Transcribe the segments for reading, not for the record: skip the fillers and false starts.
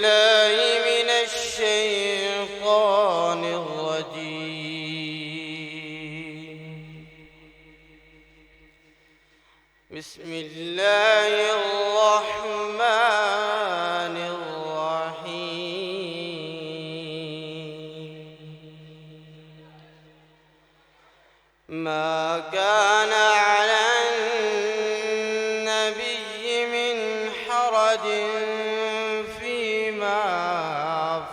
الله من الشيطان الرجيم. بسم الله الرحمن الرحيم. ما كان على النبي من حرج فيما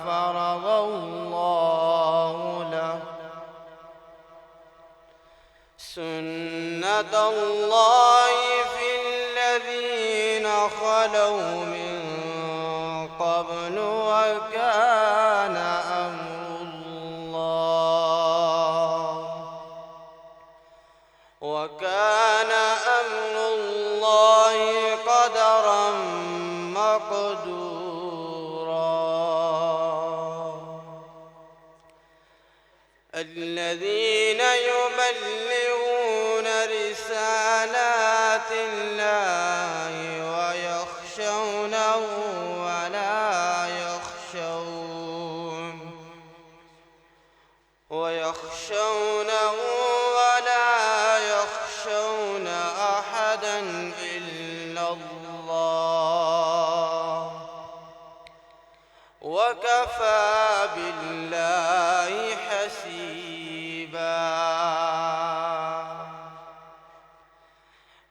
فرض الله له، سنة الله في الذين خلوا من قبل، وكان أمر الله قدرا مقدورا. الذين يبلغون رسالات الله ويخشونه ولا يخشون أحدا إلا الله، وكفى بالله حسيبا.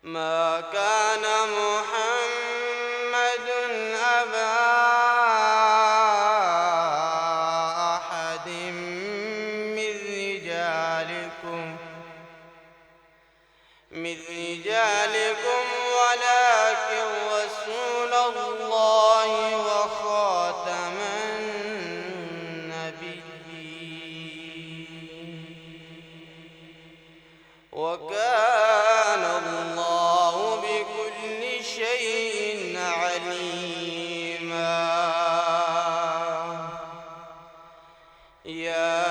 ما كان محمد أبا أحد من رجالكم ولكن رسول الله وخاتم النبيين، وكان الله بكل شيء عليما. يا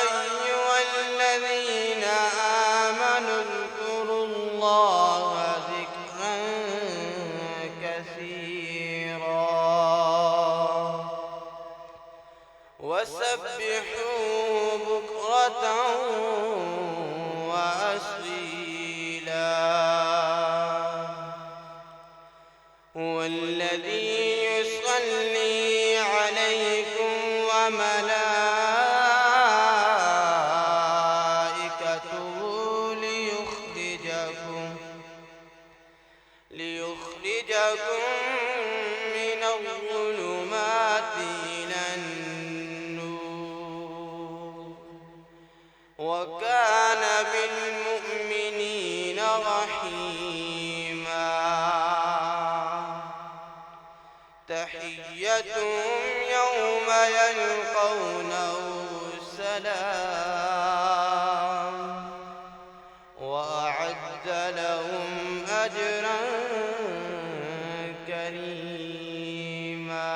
أيها الذين آمنوا اذكروا الله ذكرا كثيرا وسبحوه بكرة وأصيلا. هو الذي يصلي عليكم وملائكته ليخرجكم من الظلمات إلى النور، وكان بالمؤمنين رحيما. تحيتهم يوم يلقونه سلام، وأعد لهم أجرا كريما.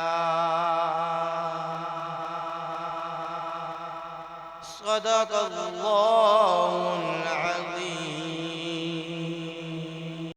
صدق الله